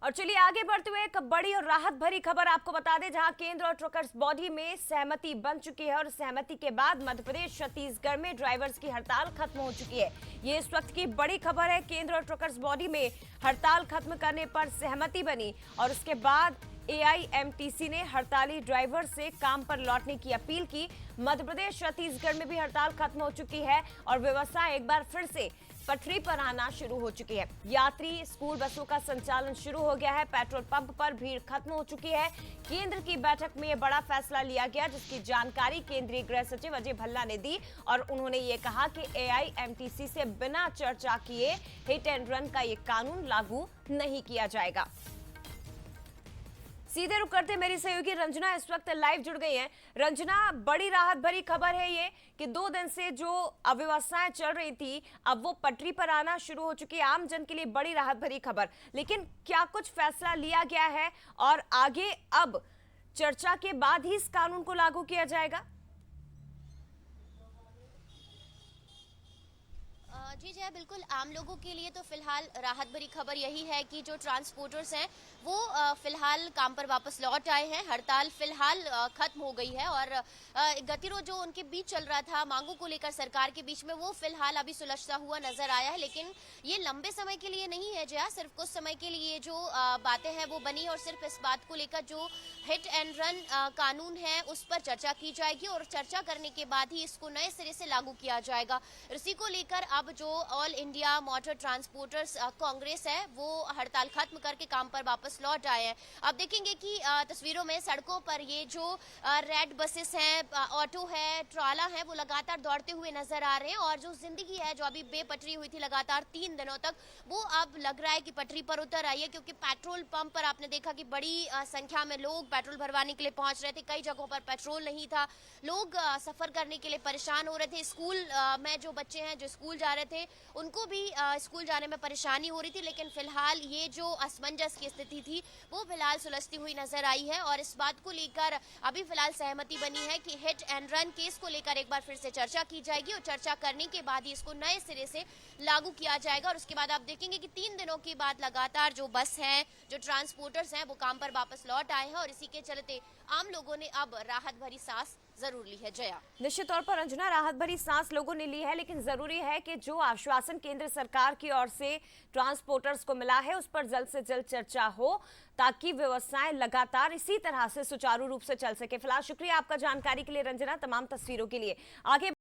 और चलिए आगे बढ़ते हुए एक बड़ी और राहत भरी खबर आपको बता दें, जहां केंद्र और ट्रकर्स बॉडी में सहमति बन चुकी है और सहमति के बाद मध्य प्रदेश छत्तीसगढ़ में ड्राइवर्स की हड़ताल खत्म हो चुकी है। ये इस वक्त की बड़ी खबर है। केंद्र और ट्रकर्स बॉडी में हड़ताल खत्म करने पर सहमति बनी और उसके बाद एआईएमटीसी ने हड़ताली ड्राइवर से काम पर लौटने की अपील की। मध्य प्रदेश छत्तीसगढ़ में भी हड़ताल खत्म हो चुकी है और व्यवस्था एक बार फिर से पटरी पर आना शुरू हो चुकी है। यात्री स्कूल बसों का संचालन शुरू हो गया है। पेट्रोल पंप पर भीड़ खत्म हो चुकी है। केंद्र की बैठक में यह बड़ा फैसला लिया गया, जिसकी जानकारी केंद्रीय गृह सचिव अजय भल्ला ने दी और उन्होंने ये कहा कि एआईएमटीसी से बिना चर्चा किए हिट एंड रन का ये कानून लागू नहीं किया जाएगा। सीधे रुक करते मेरी सहयोगी रंजना इस वक्त लाइव जुड़ गई हैं। रंजना, बड़ी राहत भरी खबर है ये कि 2 दिन से जो अव्यवस्थाएं चल रही थी अब वो पटरी पर आना शुरू हो चुकी है। आम जन के लिए बड़ी राहत भरी खबर, लेकिन क्या कुछ फैसला लिया गया है और आगे अब चर्चा के बाद ही इस कानून को लागू किया जाएगा? जी जय, बिल्कुल आम लोगों के लिए तो फिलहाल राहत भरी खबर यही है कि जो ट्रांसपोर्टर्स हैं वो फिलहाल काम पर वापस लौट आए हैं। हड़ताल फिलहाल खत्म हो गई है और गतिरोध जो उनके बीच चल रहा था मांगों को लेकर सरकार के बीच में, वो फिलहाल अभी सुलझता हुआ नजर आया है। लेकिन ये लंबे समय के लिए नहीं है जया, सिर्फ कुछ समय के लिए जो बातें हैं वो बनी और सिर्फ इस बात को लेकर जो हिट एंड रन कानून है उस पर चर्चा की जाएगी और चर्चा करने के बाद ही इसको नए सिरे से लागू किया जाएगा। इसी को लेकर अब जो all India motor transporters Congress है वो हड़ताल खत्म करके काम पर वापस लौट आए हैं। अब देखेंगे कि तस्वीरों में सड़कों पर ये जो रेड बसेस हैं, ऑटो है, ट्राला है, वो लगातार दौड़ते हुए नजर आ रहे हैं और जो जिंदगी है जो अभी बेपटरी हुई थी लगातार 3 दिनों तक, वो अब लग रहा है कि पटरी पर उतर आई है। क्योंकि पेट्रोल पंप पर आपने देखा कि बड़ी संख्या में लोग पेट्रोल भरवाने के लिए पहुंच रहे थे। कई जगहों पर पेट्रोल नहीं था, लोग सफर करने के लिए परेशान हो रहे थे। स्कूल में जो बच्चे हैं जो स्कूल जा रहे थे उनको भी स्कूल जाने में परेशानी हो रही थी। लेकिन फिलहाल ये जो असमंजस की स्थिति थी वो फिलहाल सुलझती हुई नजर आई है और इस बात को लेकर अभी फिलहाल सहमति बनी है कि हिट एंड रन केस को लेकर एक बार फिर से चर्चा की जाएगी और चर्चा करने के बाद ही इसको नए सिरे से लागू किया जाएगा। और उसके बाद आप देखेंगे कि 3 दिनों के बाद लगातार जो बस हैं, जो ट्रांसपोर्टर्स हैं, वो काम पर वापस लौट आए हैं और इसी के चलते आम लोगों ने अब राहत भरी सांस जरूर ली है। जया, निश्चित तौर पर रंजना, राहत भरी सांस लोगों ने ली है, लेकिन जरूरी है कि जो आश्वासन केंद्र सरकार की ओर से ट्रांसपोर्टर्स को मिला है उस पर जल्द से जल्द चर्चा हो, ताकि व्यवस्थाएं लगातार इसी तरह से सुचारू रूप से चल सके। फिलहाल शुक्रिया आपका जानकारी के लिए रंजना, तमाम तस्वीरों के लिए। आगे